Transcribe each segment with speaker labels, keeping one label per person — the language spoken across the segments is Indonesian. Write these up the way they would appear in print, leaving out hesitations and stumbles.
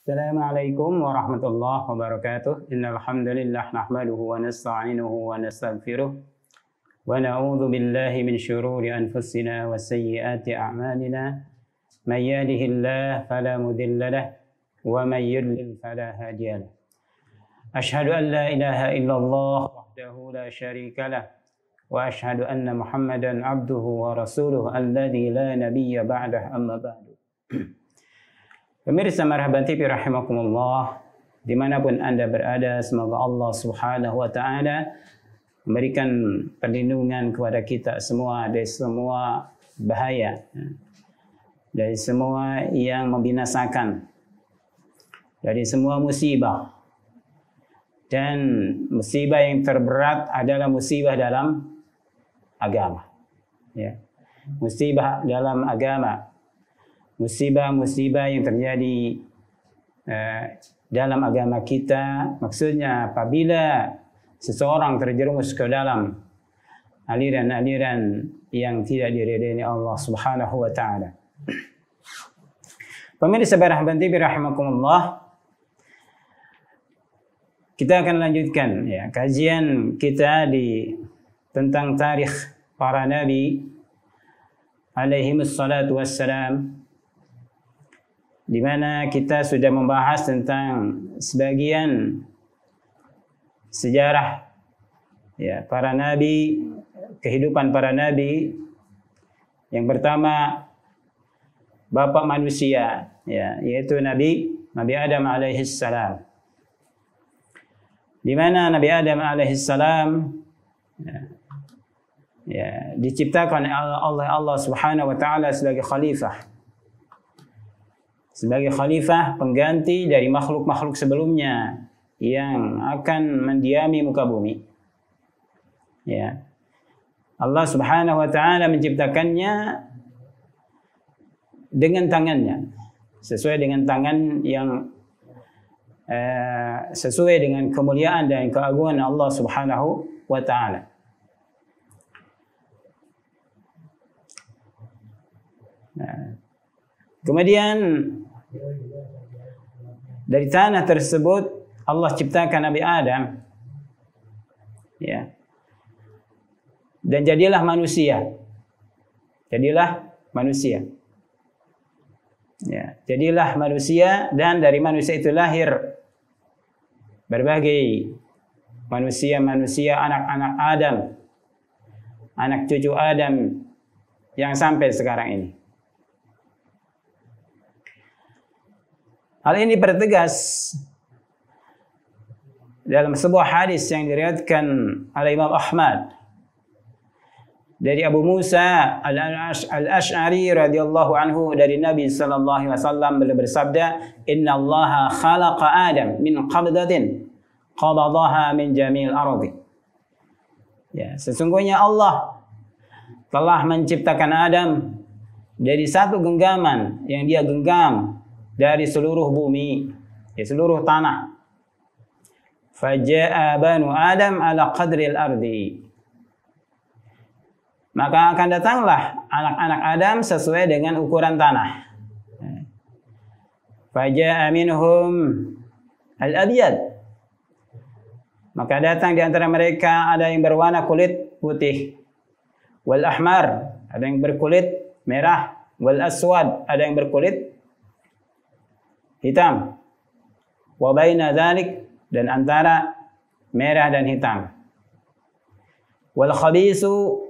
Speaker 1: Assalamualaikum warahmatullahi wabarakatuh. Innal hamdalillah nahmaduhu wa nasta'inuhu wa nastaghfiruh wa na'udzu billahi min shururi anfusina wa sayyiati a'malina. May yahdihillahu fala mudilla lahu wa may yudlil fala hadiya lahu. Ashhadu an la ilaha illallah wahdahu la syarika lah wa ashhadu anna Muhammadan abduhu wa rasuluhu alladzi la nabiyya ba'dahu amma ba'du. Pemirsa Marhaban TV rahimakumullah, dimanapun Anda berada, semoga Allah Subhanahu wa Ta'ala memberikan perlindungan kepada kita semua dari semua bahaya, dari semua yang membinasakan, dari semua musibah. Dan musibah yang terberat adalah musibah dalam agama. Ya. Musibah dalam agama. Musibah-musibah yang terjadi dalam agama kita, maksudnya apabila seseorang terjerumus ke dalam aliran-aliran yang tidak diridhai Allah Subhanahu wa Ta'ala. Pemirsa Marhaban TV rahimakumullah, kita akan lanjutkan ya kajian kita tentang tarikh para nabi alaihimus salatu wassalam, di mana kita sudah membahas tentang sebagian sejarah ya para nabi, kehidupan para nabi. Yang pertama, bapak manusia ya, yaitu Nabi Adam alaihi salam. Di mana Nabi Adam alaihi salam ya diciptakan oleh Allah Subhanahu wa Ta'ala sebagai khalifah. Sebagai khalifah pengganti dari makhluk-makhluk sebelumnya yang akan mendiami muka bumi. Ya. Allah Subhanahu wa Ta'ala menciptakannya dengan tangannya, sesuai dengan tangan yang sesuai dengan kemuliaan dan keagungan Allah Subhanahu wa Ta'ala. Nah, kemudian dari tanah tersebut Allah ciptakan Nabi Adam, ya, dan jadilah manusia. Ya, jadilah manusia, dan dari manusia itu lahir berbagai manusia, anak-anak Adam, anak cucu Adam yang sampai sekarang ini. Hal ini pertegas dalam sebuah hadis yang diriwayatkan oleh Imam Ahmad dari Abu Musa al-Ash'ari radhiyallahu anhu, dari Nabi sallallahu alaihi wasallam beliau bersabda, "Inna Allaha khalaqa Adam min qabdatin qabadaha min jamil ardi." Ya, sesungguhnya Allah telah menciptakan Adam dari satu genggaman yang dia genggam dari seluruh bumi, ya, seluruh tanah. Faja'a banu Adam ala qadril ardi. Maka akan datanglah anak-anak Adam sesuai dengan ukuran tanah. Faja'a minhum al-abyad. Maka datang di antara mereka ada yang berwarna kulit putih. Wal ahmar, ada yang berkulit merah. Wal aswad, ada yang berkulit hitam. Wa baina dzalik, dan antara merah dan hitam. Wal khabisu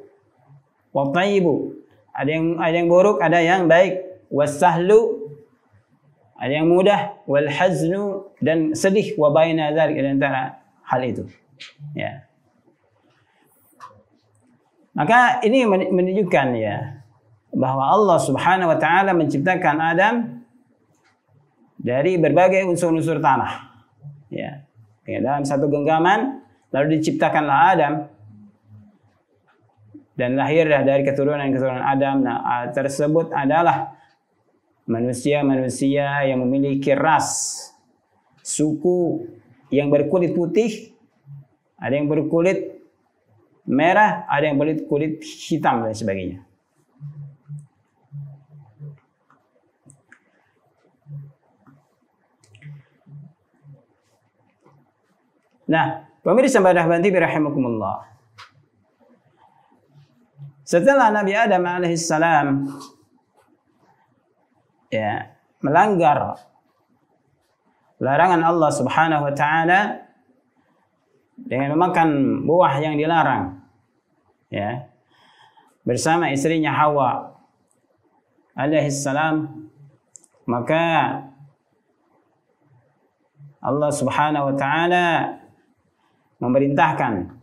Speaker 1: wa thayyibu, ada yang buruk, ada yang baik. Was sahlu, ada yang mudah. Wal haznu, dan sedih. Wa baina dzalik, dan antara hal itu. Ya. Maka ini menunjukkan ya bahwa Allah Subhanahu wa Ta'ala menciptakan Adam dari berbagai unsur-unsur tanah. Ya. Dalam satu genggaman lalu diciptakanlah Adam dan lahirlah dari keturunan-keturunan Adam. Nah, tersebut adalah manusia-manusia yang memiliki ras, suku yang berkulit putih, ada yang berkulit merah, ada yang berkulit hitam dan sebagainya. Nah, pemirsa Badahbanti rahimakumullah. Setelah Nabi Adam alaihissalam melanggar larangan Allah Subhanahu wa taala dengan memakan buah yang dilarang, bersama istrinya Hawa alaihissalam, maka Allah Subhanahu wa taala memerintahkan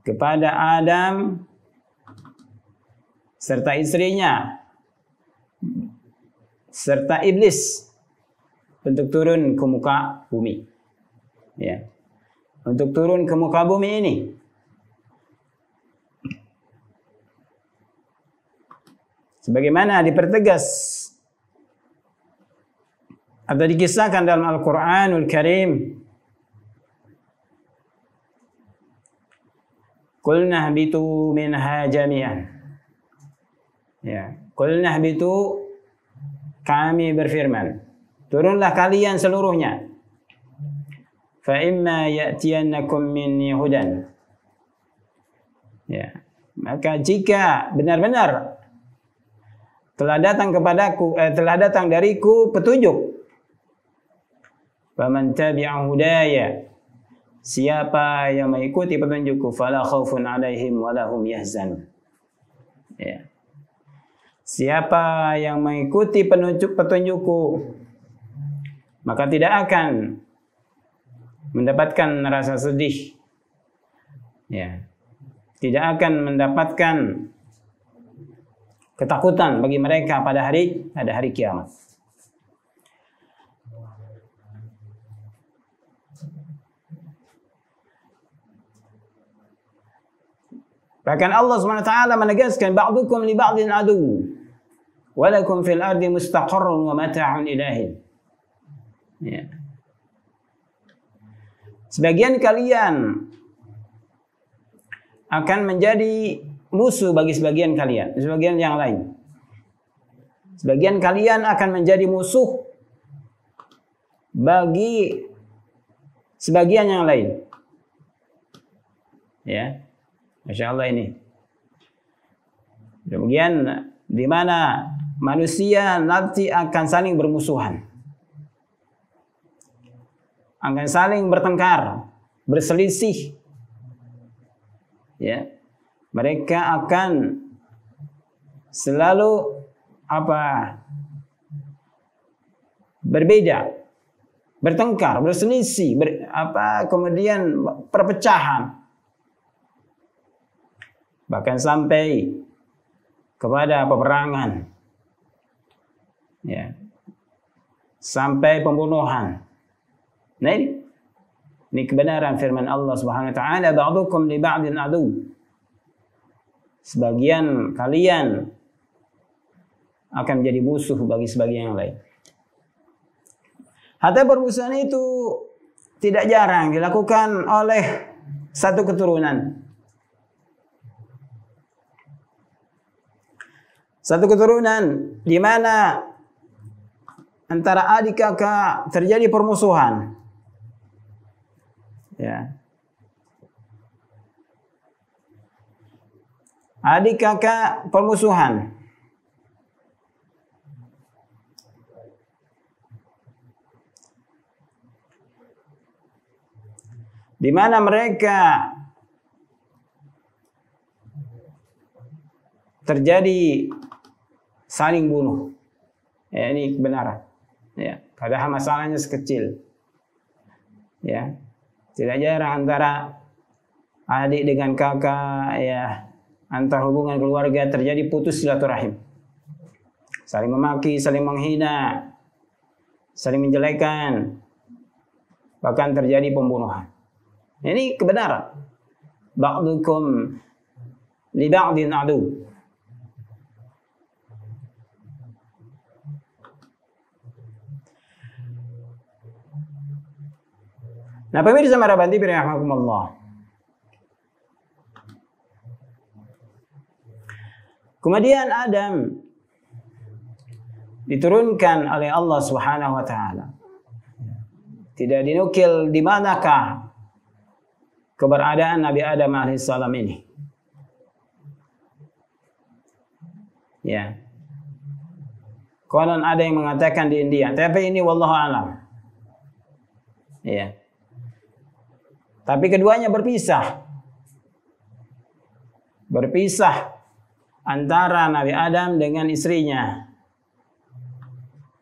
Speaker 1: kepada Adam serta istrinya serta iblis untuk turun ke muka bumi. Untuk turun ke muka bumi ini. Sebagaimana dipertegas atau dikisahkan dalam Al-Qur'anul Karim, qulna habitu minha jami'an. Qulna habitu, kami berfirman, turunlah kalian seluruhnya. Fa imma ya'tiyannakum minni hudan. Maka jika benar-benar telah datang dariku petunjuk, faman tabi'a hudaya, siapa yang mengikuti petunjukku, fala khaufun 'alaihim wa lahum yahzanun. Siapa yang mengikuti petunjukku, maka tidak akan mendapatkan rasa sedih. Tidak akan mendapatkan ketakutan bagi mereka pada hari kiamat. Bahkan Allah Subhanahu wa taala menegaskan, ba'dukum li ba'din adu wa lakum fil ardi mustaqarrun wa mata'un ilahin. Sebagian kalian akan menjadi musuh bagi sebagian yang lain. Sebagian kalian akan menjadi musuh bagi sebagian yang lain. Masya Allah ini. Kemudian di mana manusia nanti akan saling bermusuhan, akan saling bertengkar, berselisih. Mereka akan selalu berbeda, bertengkar, berselisih, kemudian perpecahan. Bahkan sampai kepada peperangan, sampai pembunuhan. Nah, ini kebenaran firman Allah Subhanahu wa taala, ba'dukum li ba'din adu. Sebagian kalian akan menjadi musuh bagi sebagian yang lain. Hatta permusuhan itu tidak jarang dilakukan oleh satu keturunan. Satu keturunan di mana antara adik kakak terjadi permusuhan. Adik kakak permusuhan. Di mana mereka terjadi saling bunuh. Ini kebenaran. Padahal masalahnya sekecil. Tidak jarang antara adik dengan kakak, antar hubungan keluarga terjadi putus silaturahim. Saling memaki, saling menghina, saling menjelekan. Bahkan terjadi pembunuhan. Ini kebenaran. Ba'dukum li ba'din adu. Nah, pemirsa Marabandi rahimakumullah. Kemudian Adam diturunkan oleh Allah Subhanahu wa taala. Tidak dinukil di manakah keberadaan Nabi Adam alaihissalam ini. Ya. Konon ada yang mengatakan di India, tapi ini wallahu alam. Ya. Tapi keduanya berpisah. Berpisah antara Nabi Adam dengan istrinya.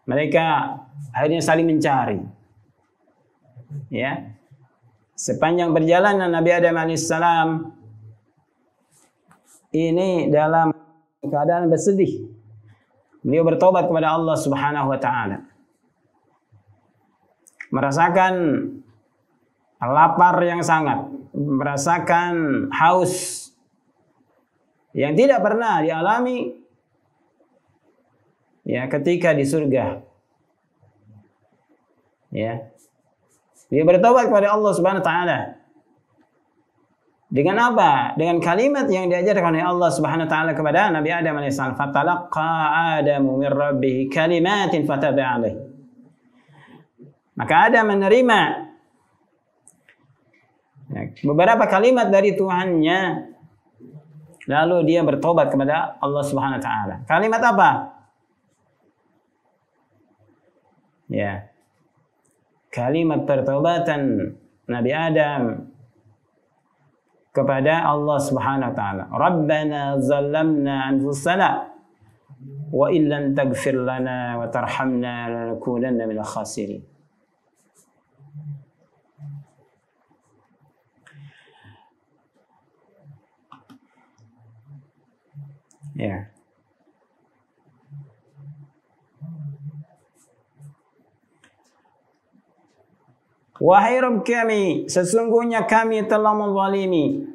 Speaker 1: Mereka akhirnya saling mencari. Ya. Sepanjang perjalanan Nabi Adam alaihissalam ini dalam keadaan bersedih. Beliau bertobat kepada Allah Subhanahu wa taala. Merasakan lapar yang sangat, merasakan haus yang tidak pernah dialami ya ketika di surga. Ya. Dia bertobat kepada Allah Subhanahu wa taala. Dengan apa? Dengan kalimat yang diajarkan oleh Allah Subhanahu wa taala kepada Nabi Adam alaihissalam. Fatalaqqa Adamu min rabbih kalimatin fataba alaih. Maka Adam menerima beberapa kalimat dari Tuhannya, lalu dia bertobat kepada Allah Subhanahu wa taala. Kalimat apa? Ya. Kalimat pertobatan Nabi Adam kepada Allah Subhanahu wa taala. Rabbana zalamna anfusana wa illam taghfir lana wa tarhamna lanakunanna minal khasirin. Ya. Wahai Rabb kami, sesungguhnya kami telah menzalimi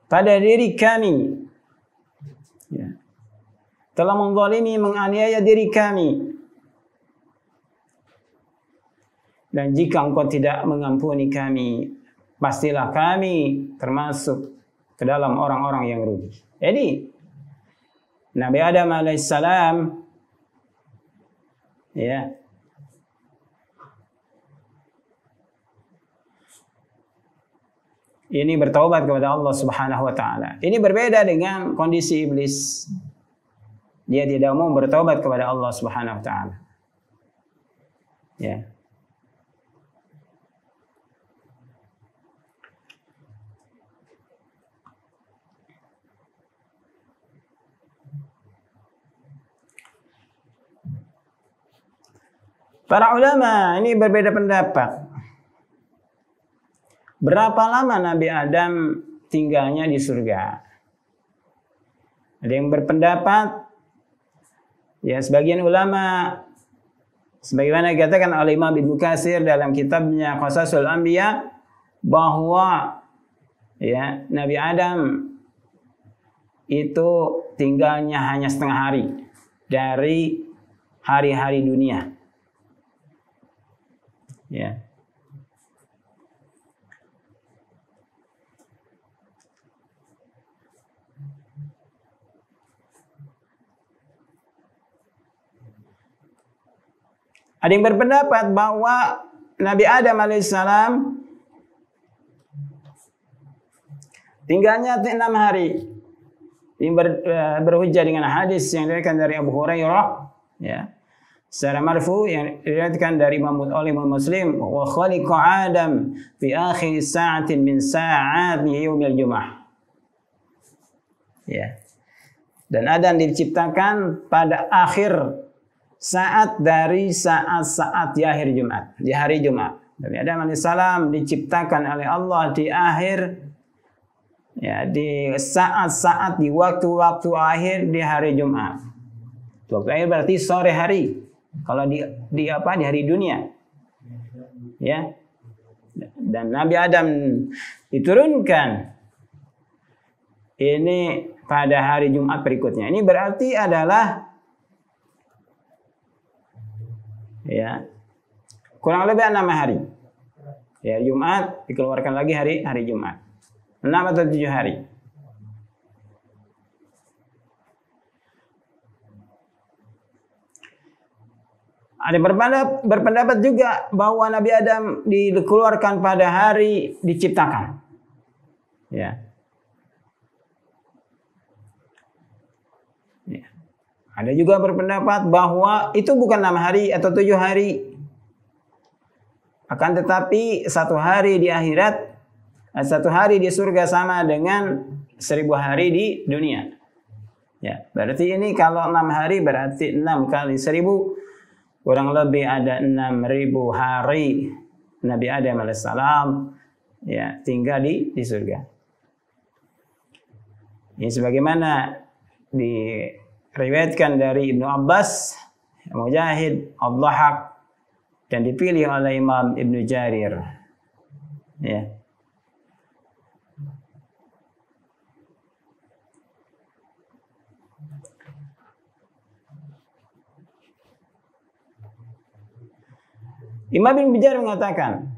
Speaker 1: pada diri kami. Ya. Telah menzalimi, menganiaya diri kami. Dan jika Engkau tidak mengampuni kami, pastilah kami termasuk ke dalam orang-orang yang rugi. Jadi Nabi Adam alaihissalam ya ini bertaubat kepada Allah Subhanahu wa taala. Ini berbeda dengan kondisi iblis. Dia tidak mau bertaubat kepada Allah Subhanahu wa taala. Ya. Para ulama ini berbeda pendapat. Berapa lama Nabi Adam tinggalnya di surga? Ada yang berpendapat, ya sebagian ulama, sebagaimana dikatakan oleh Imam Ibnu Katsir dalam kitabnya Qasasul Anbiya, bahwa ya Nabi Adam itu tinggalnya hanya setengah hari dari hari-hari dunia. Ya. Ada yang berpendapat bahwa Nabi Adam alaihissalam tinggalnya 6 hari. Ini berhujjah dengan hadis yang diriwayatkan dari Abu Hurairah, ya. Secara marfu yang diriwayatkan dari Imam Muslim, wa khaliqa Adam fi akhir sa'atin min sa'ati yaumil Jum'ah. Ya. Dan Adam diciptakan pada akhir saat dari saat-saat di akhir Jumat, di hari Jumat. Nabi Adam alaihissalam diciptakan oleh Allah di akhir, ya, di saat-saat, di waktu-waktu akhir di hari Jumat. Waktu akhir berarti sore hari. Kalau di hari dunia, ya. Dan Nabi Adam diturunkan ini pada hari Jumat berikutnya. Ini berarti adalah, ya, kurang lebih 6 hari. Ya, Jumat dikeluarkan lagi hari Jumat. 6 atau 7 hari. Ada berpendapat juga bahwa Nabi Adam dikeluarkan pada hari diciptakan. Ya. Ya. Ada juga berpendapat bahwa itu bukan 6 hari atau 7 hari. Akan tetapi 1 hari di akhirat, 1 hari di surga sama dengan 1000 hari di dunia. Ya, berarti ini kalau 6 hari berarti 6 kali 1000. Kurang lebih ada 6.000 hari Nabi Adam alaihissalam ya tinggal di surga. Ini sebagaimana diriwayatkan dari Ibnu Abbas, Mujahid, Ad-Dhahak dan dipilih oleh Imam Ibnu Jarir. Ya. Imam Ibnu Jarir mengatakan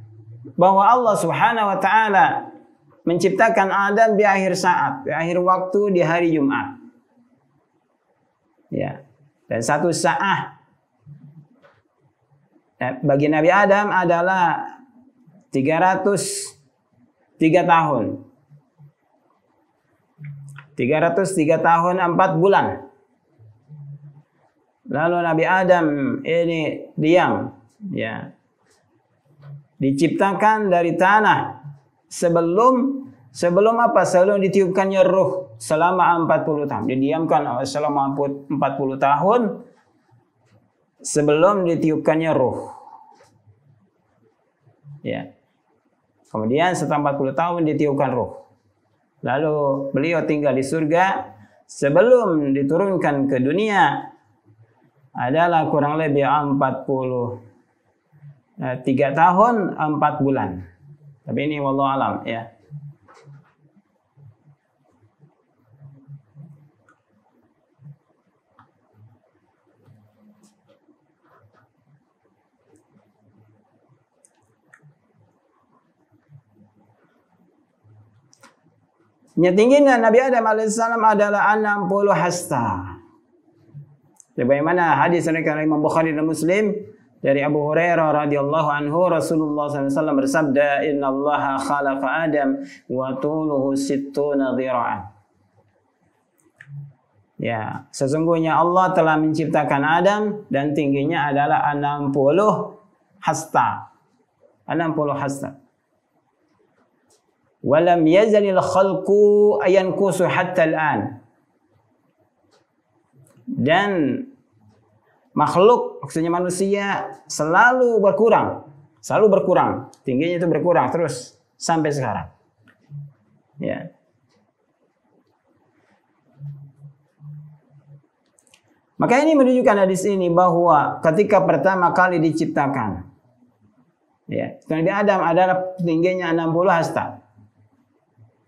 Speaker 1: bahwa Allah Subhanahu wa taala menciptakan Adam di akhir saat, di akhir waktu di hari Jumat. Ya. Dan 1 saat bagi Nabi Adam adalah 303 tahun. 303 tahun 4 bulan. Lalu Nabi Adam ini diam, ya. Diciptakan dari tanah sebelum apa? Sebelum ditiupkannya ruh selama 40 tahun. Didiamkan selama 40 tahun sebelum ditiupkannya ruh. Ya. Kemudian setelah 40 tahun ditiupkan ruh. Lalu beliau tinggal di surga sebelum diturunkan ke dunia adalah kurang lebih 3 tahun 4 bulan. Tapi ini wallahu alam ya. Tingginya Nabi Adam alaihissalam adalah 60 hasta. Sebagaimana hadis riwayat Imam Bukhari dan Muslim dari Abu Hurairah radhiyallahu anhu, Rasulullah SAW bersabda, "Inna Allaha khalaqa Adam wa tuluhu 60 dhira'an." Ya, sesungguhnya Allah telah menciptakan Adam dan tingginya adalah 60 hasta. 60 hasta. Walam yazalil khalqu ayankusu hatta al-an. Dan makhluk, maksudnya manusia, selalu berkurang. Tingginya itu berkurang terus sampai sekarang. Ya. Maka ini menunjukkan hadis ini bahwa ketika pertama kali diciptakan, ya, Nabi Adam adalah tingginya 60 hasta.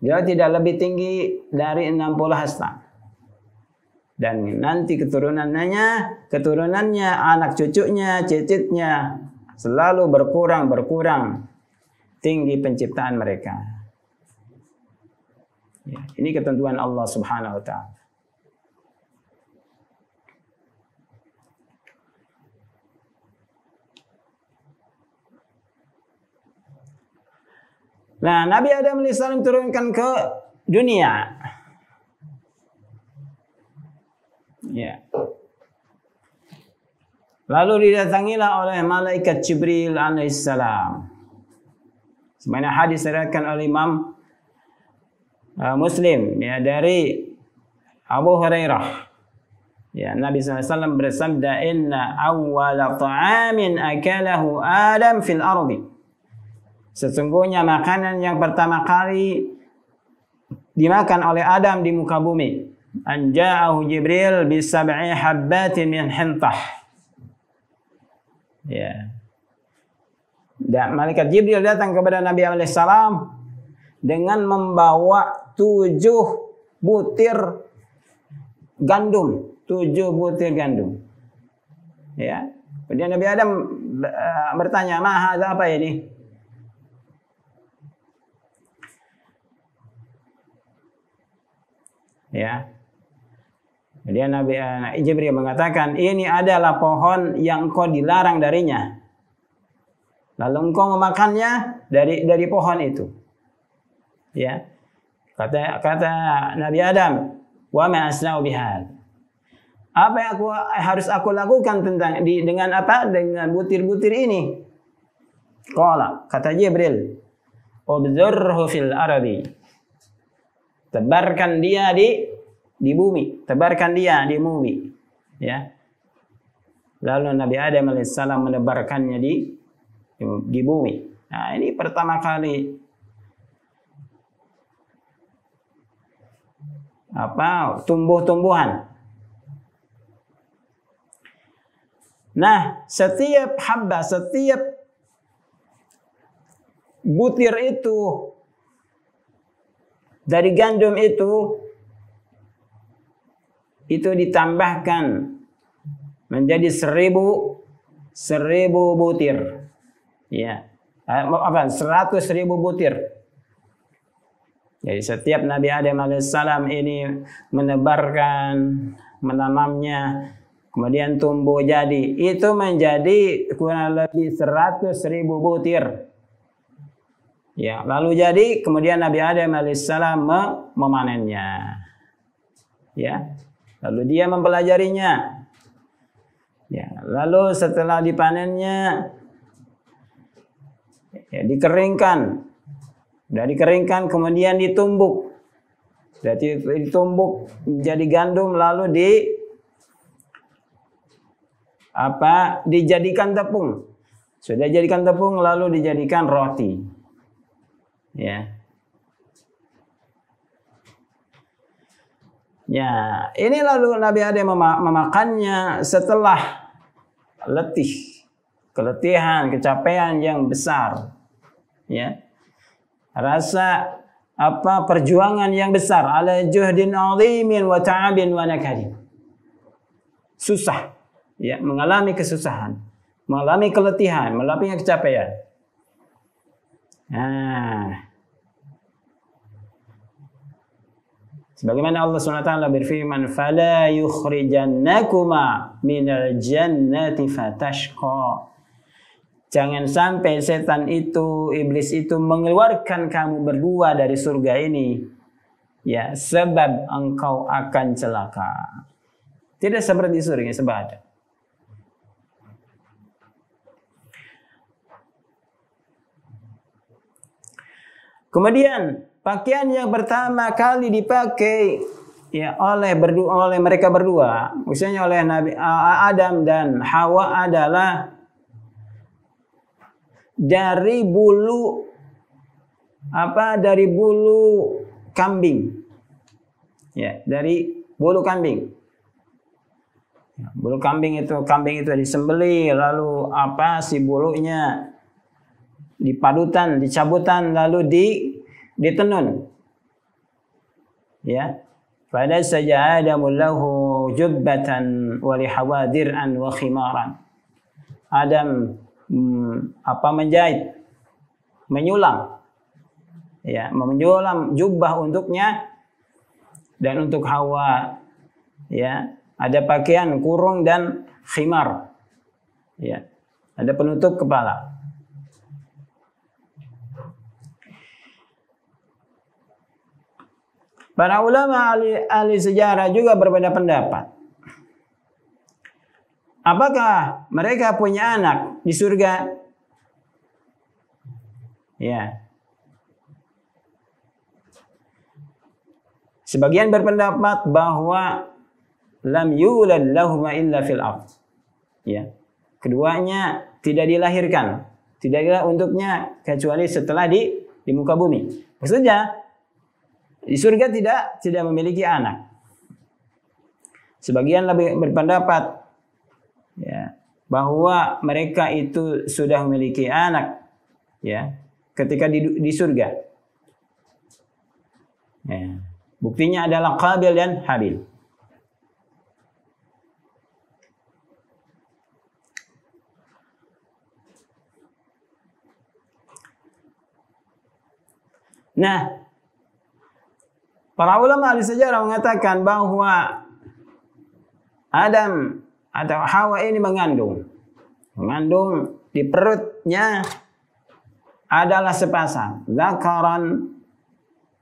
Speaker 1: Dia tidak lebih tinggi dari 60 hasta. Dan nanti keturunannya, anak cucunya, cicitnya selalu berkurang tinggi penciptaan mereka. Ya, ini ketentuan Allah Subhanahu wa taala. Nah, Nabi Adam alaihissalam turunkan ke dunia. Ya. Lalu didatangilah oleh malaikat Jibril alaihissalam. Sebagaimana hadis diriwayatkan oleh Imam Muslim ya dari Abu Hurairah. Ya, Nabi SAW bersabda, "Inna awwala ta'amin akalahu Adam fil ardi." Sesungguhnya makanan yang pertama kali dimakan oleh Adam di muka bumi. Anja'ahu Jibril bi 7 habbatin min hintah. Ya. Dan malaikat Jibril datang kepada Nabi alaihissalam dengan membawa 7 butir gandum. 7 butir gandum. Ya. Kemudian Nabi Adam bertanya, "Ma hadza, apa ini?" Ya. Kemudian Nabi Jibril mengatakan, ini adalah pohon yang engkau dilarang darinya. Lalu engkau memakannya dari pohon itu. Ya. Kata Nabi Adam, wa ma asna'u bihal. Apa yang harus aku lakukan dengan apa? Dengan butir-butir ini. Qala, kata Jibril, ubzurhu fil ardi. Tebarkan dia di bumi, tebarkan dia di bumi, ya. Lalu Nabi Adam alaihissalam menebarkannya di bumi. Nah, ini pertama kali tumbuh-tumbuhan. Nah, setiap butir itu dari gandum itu ditambahkan menjadi 1000 butir. Ya. 100.000 butir. Jadi setiap Nabi Adam alaihissalam ini menanamnya, kemudian tumbuh jadi, itu menjadi kurang lebih 100.000 butir. Ya, lalu jadi kemudian Nabi Adam alaihissalam memanennya. Ya, lalu dia mempelajarinya. Ya, lalu setelah dipanennya, ya, dikeringkan. Sudah dikeringkan kemudian ditumbuk. Jadi ditumbuk menjadi gandum lalu dijadikan tepung. Sudah dijadikan tepung lalu dijadikan roti. Ya. Ya, ini lalu Nabi Adam memakannya setelah keletihan, kecapean yang besar. Ya. Rasa perjuangan yang besar, ala juhdin 'azimin wa ta'abin wa nakadin. Susah, ya, mengalami kesusahan, mengalami keletihan, mengalami kecapean. Nah, sebagaimana Allah SWT berfirman, "Fala yukhrijannakuma minal jannati fatashqa." Jangan sampai setan itu, iblis itu mengeluarkan kamu berdua dari surga ini, ya, sebab engkau akan celaka. Tidak seperti surga sebadan. Kemudian pakaian yang pertama kali dipakai, ya, oleh mereka berdua, misalnya oleh Nabi Adam dan Hawa, adalah dari bulu kambing. Ya, dari bulu kambing. Ya, bulu kambing itu disembelih, lalu si bulunya dicabutan lalu ditenun. Ya. Pada saja Adamul lahu jubbatan wa li Hawa dir'an wa khimaran. Adam menyulam jubah untuknya, dan untuk Hawa, ya, ada pakaian kurung dan khimar, ya, ada penutup kepala. Para ulama ahli sejarah juga berbeda pendapat. Apakah mereka punya anak di surga? Ya. Sebagian berpendapat bahwa lam yulad lahuma illa fil ardh. Ya. Keduanya tidak dilahirkan, tidak ada untuknya kecuali setelah di muka bumi. Maksudnya di surga tidak memiliki anak. Sebagian lebih berpendapat, ya, bahwa mereka itu sudah memiliki anak, ya, ketika di surga. Ya. Buktinya adalah Qabil dan Habil. Nah, para ulama ahli sejarah mengatakan bahwa Adam atau Hawa ini mengandung di perutnya adalah sepasang, zakaran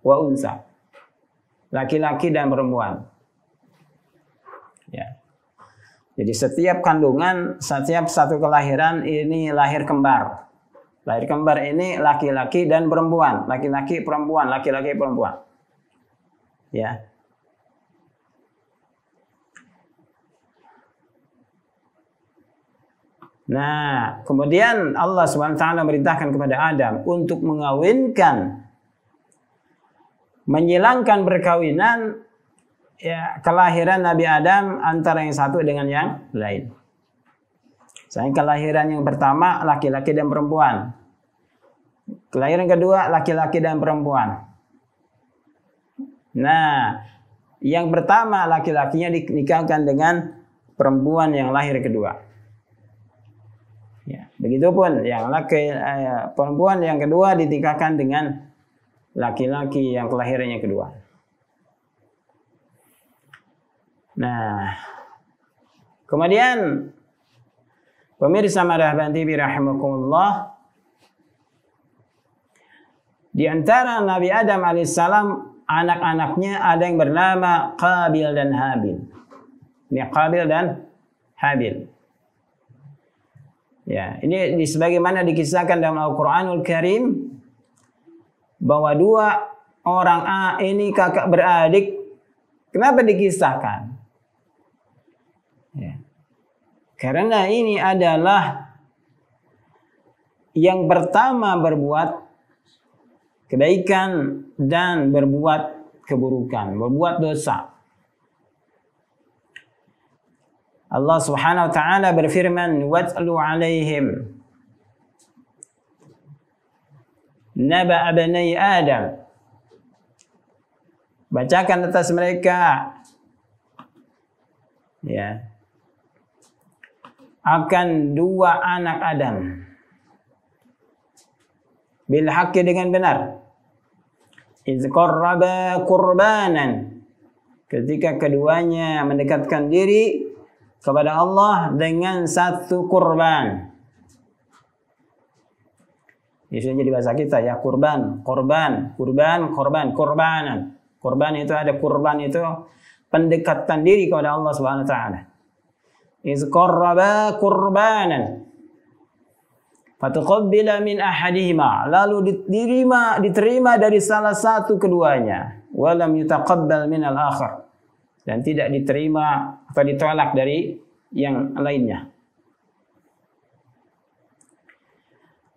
Speaker 1: wa unsa, laki-laki dan perempuan. Ya. Jadi setiap kandungan, setiap satu kelahiran ini lahir kembar. Lahir kembar ini laki-laki dan perempuan, laki-laki perempuan, laki-laki perempuan. Ya. Nah, kemudian Allah Subhanahu wa taala merintahkan kepada Adam untuk mengawinkan, menyilangkan perkawinan, ya, kelahiran Nabi Adam antara yang satu dengan yang lain. Misalnya kelahiran yang pertama laki-laki dan perempuan. Kelahiran kedua laki-laki dan perempuan. Nah, yang pertama laki-lakinya dinikahkan dengan perempuan yang lahir kedua. Ya, begitupun yang perempuan yang kedua dinikahkan dengan laki-laki yang kelahirannya kedua. Nah, kemudian pemirsa Marhaban TV rahimakumullah, di antara Nabi Adam alaihissalam anak-anaknya ada yang bernama Qabil dan Habil. Ini Qabil dan Habil. Ya, ini sebagaimana dikisahkan dalam Al-Qur'anul Karim bahwa dua orang ini kakak beradik. Kenapa dikisahkan? Ya. Karena ini adalah yang pertama berbuat kebaikan dan berbuat keburukan, berbuat dosa. Allah Subhanahu wa taala berfirman, "Watlu 'alaihim naba bani Adam." Bacakan atas mereka, ya, akan dua anak Adam bil haqqi, dengan benar. Iz qarraba qurbanan, ketika keduanya mendekatkan diri kepada Allah dengan satu kurban. Ini sudah jadi bahasa kita ya, kurban, korban, kurban, korban, korbanan. Kurban itu ada, kurban itu pendekatan diri kepada Allah Subhanahu wa taala. Iz qarraba qurbanan fatuqabbila min ahadihima, lalu diterima dari salah satu keduanya, walam yutaqabbal min al-akhar, dan tidak diterima atau ditolak dari yang lainnya.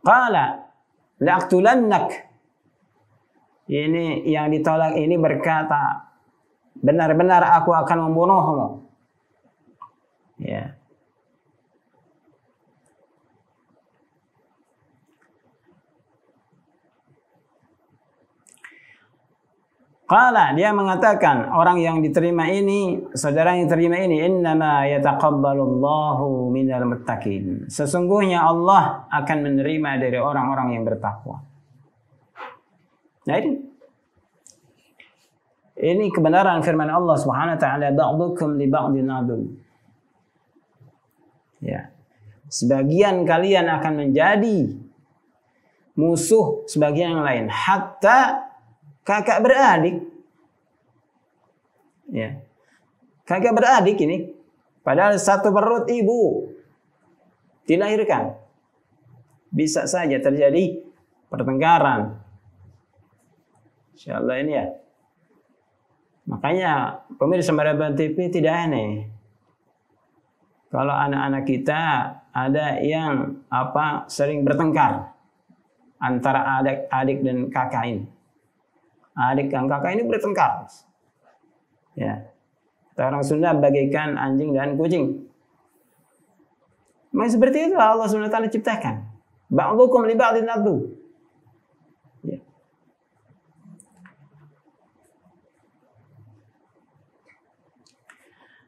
Speaker 1: Qala la'aqtulannak, ini yang ditolak ini berkata, benar-benar aku akan membunuhmu. Ya. Qala, dia mengatakan, orang yang diterima ini, saudara yang diterima ini, innama yataqabbalullahu minal muttaqin, sesungguhnya Allah akan menerima dari orang-orang yang bertakwa. Nah, ini kebenaran firman Allah Subhanahu wa taala, ba'dukum li ba'din adu. Ya. Sebagian kalian akan menjadi musuh sebagian yang lain, hatta kakak beradik. Ya. Kakak beradik ini padahal satu perut ibu dilahirkan. Bisa saja terjadi pertengkaran. Insyaallah ini ya. Makanya pemirsa Marhaban TV tidak aneh kalau anak-anak kita ada yang sering bertengkar antara adik dan kakak ini. Adik dan kakak ini bertengkar. Ya. Orang Sunda bagaikan anjing dan kucing. Memang seperti itu Allah Subhanahu wa taala ciptakan. Ba'dukum li ba'din adu. Ya.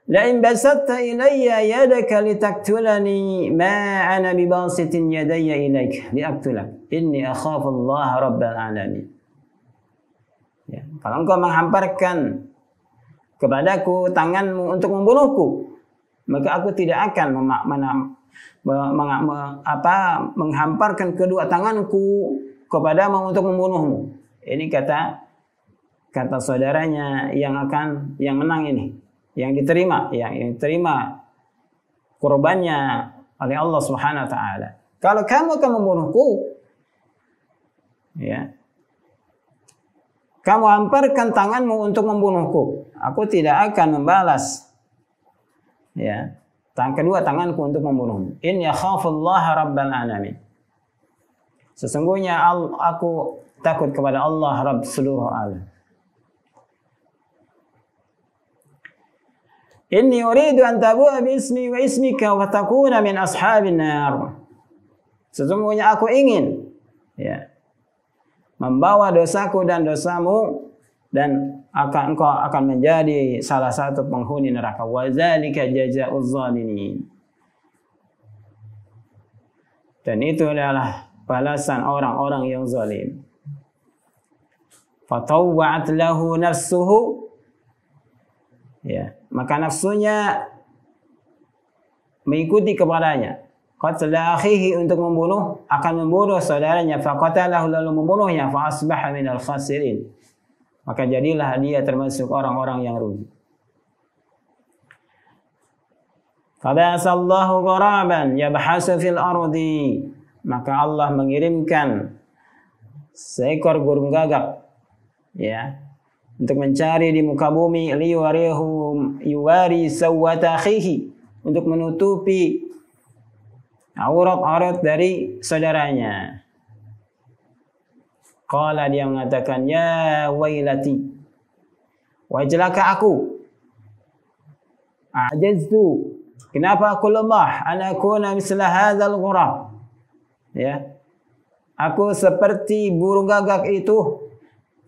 Speaker 1: La in basatta ilayya yadaka litaktulani ma ana bibasitin yadayya ilaik liaktulak inni akhafu Allah rabbal alamin. Ya, kalau engkau menghamparkan kepadaku tanganmu untuk membunuhku, maka aku tidak akan menghamparkan kedua tanganku kepadamu untuk membunuhmu. Ini kata saudaranya yang menang ini, yang diterima kurbannya oleh Allah Subhanahu wa taala. Kalau kamu akan membunuhku, ya, kamu hamparkan tanganmu untuk membunuhku, aku tidak akan membalas, ya, kedua tanganku untuk membunuhmu. Inni akhafullaha rabbal alamin. Sesungguhnya aku takut kepada Allah Rabb seluruh alam. Inni uridu an tabu'a bi ismi wa ismika wa takuna min ashabin nar. Sesungguhnya aku ingin, ya, membawa dosaku dan dosamu, dan engkau akan menjadi salah satu penghuni neraka. Wa dzalika jazaa'uz zalimin. Dan itu adalah balasan orang-orang yang zalim. Fatawwa'at lahu nafsuhu, ya, maka nafsunya mengikuti kepadanya. Qatla akhihi, untuk akan membunuh saudaranya. Faqatalahu, lalu membunuhnya. Fa asbaha minal khasirin, maka jadilah dia termasuk orang-orang yang rugi. Faba'asallahu ghuraban yabhasu fil ardi, maka Allah mengirimkan seekor burung gagak, ya, untuk mencari di muka bumi, yuwari sawwata akhihi, untuk menutupi aurat-aurat dari saudaranya. Qala, dia mengatakan, ya wailati, wa celaka aku, a'jaztu, kenapa aku lemah, ana akuna misla hadzal ghurab, ya, aku seperti burung gagak itu.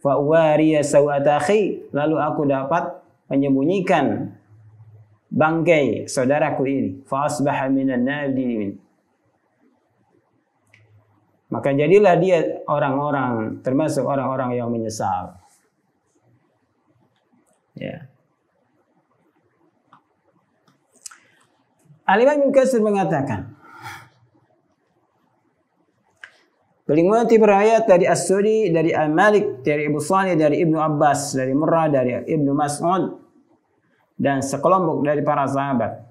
Speaker 1: Fa wariya sawata akhi, lalu aku dapat menyembunyikan bangkai saudaraku ini. Fa asbaha minan nadimin, maka jadilah dia termasuk orang-orang yang menyesal. Ya. Al-Imam Ibnu Katsir mengatakan, paling mengutip riwayat dari As-Sudi, dari Al-Malik, dari Abu Salih, dari Ibnu Abbas, dari Murrah, dari Ibnu Mas'ud, dan sekelompok dari para sahabat.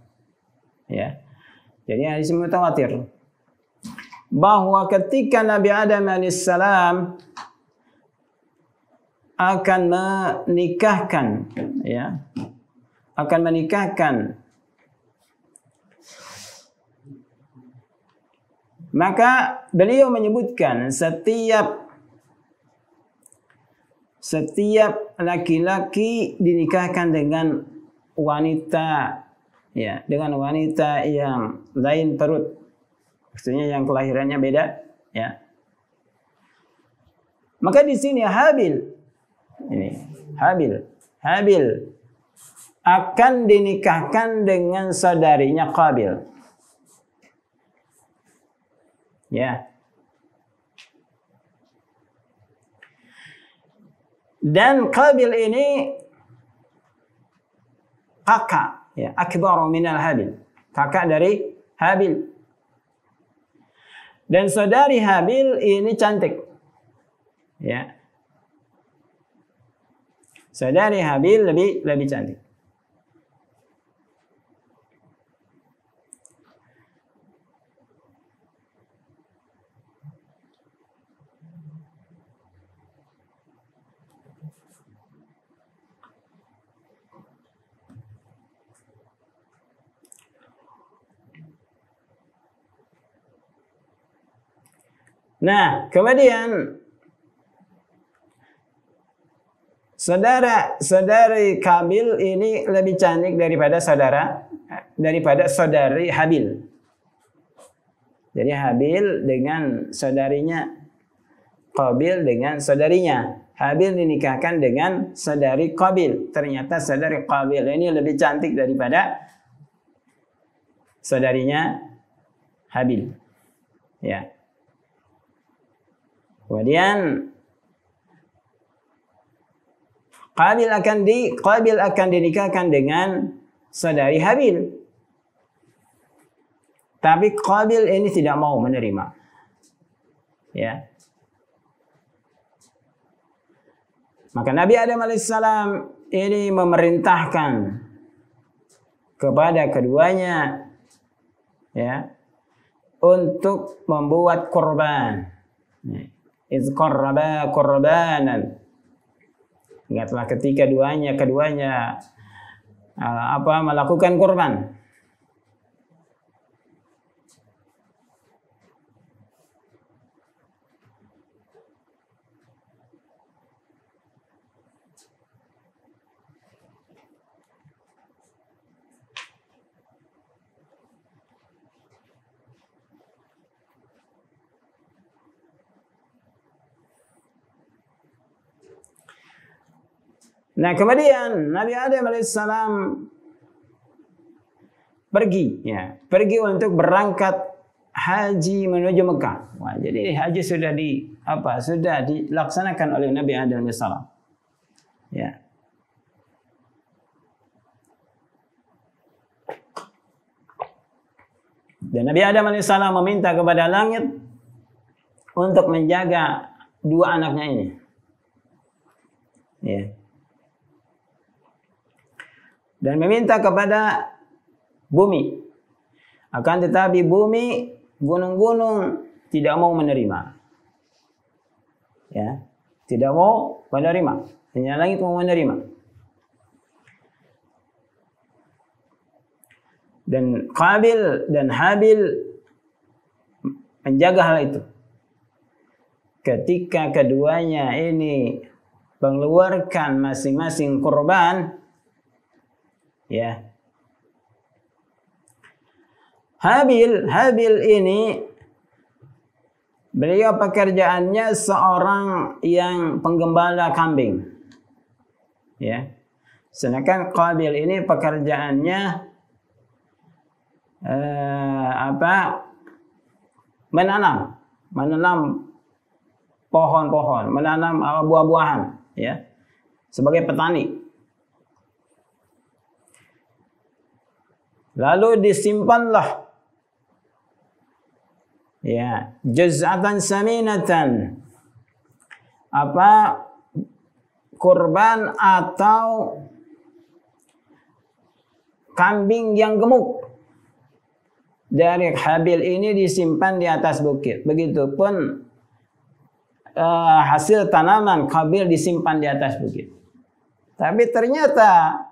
Speaker 1: Ya. Jadi hadis mutawatir bahwa ketika Nabi Adam alaihissalam akan menikahkan, maka beliau menyebutkan setiap laki-laki dinikahkan dengan wanita, ya, dengan wanita yang lain perut, maksudnya yang kelahirannya beda, ya. Maka di sini Habil akan dinikahkan dengan saudarinya Qabil. Ya. Dan Qabil ini kakak, ya, akbaru minal Habil, kakak dari Habil. Dan saudari Habil ini cantik, ya. Saudari Habil lebih cantik. Nah, kemudian saudari Qabil ini lebih cantik daripada saudari Habil. Jadi Habil dengan saudarinya, Qabil dengan saudarinya. Habil dinikahkan dengan saudari Qabil. Ternyata saudari Qabil ini lebih cantik daripada saudarinya Habil. Ya. Kemudian Qabil akan dinikahkan dengan saudari Habil. Tapi Qabil ini tidak mau menerima. Ya. Maka Nabi Adam alaihissalam ini memerintahkan kepada keduanya, ya, untuk membuat kurban. Iz qarraba qurbanan. Ingatlah ketika keduanya melakukan kurban. Nah, kemudian Nabi Adam alaihissalam pergi untuk berangkat haji menuju Mekah. Wah, jadi haji sudah dilaksanakan oleh Nabi Adam alaihissalam. Ya. Dan Nabi Adam alaihissalam meminta kepada langit untuk menjaga dua anaknya ini. Ya. Dan meminta kepada bumi. Akan tetapi bumi, gunung-gunung tidak mau menerima. Ya, tidak mau menerima. Hanya langit mau menerima. Dan Qabil dan Habil menjaga hal itu. Ketika keduanya ini mengeluarkan masing-masing kurban, ya. Habil ini beliau pekerjaannya seorang yang penggembala kambing. Ya. Sedangkan Qabil ini pekerjaannya menanam pohon-pohon, menanam buah-buahan, ya. Sebagai petani. Lalu disimpanlah, ya, juz'atan saminatan, kurban atau kambing yang gemuk dari Habil ini disimpan di atas bukit. Begitupun hasil tanaman Qabil disimpan di atas bukit. Tapi ternyata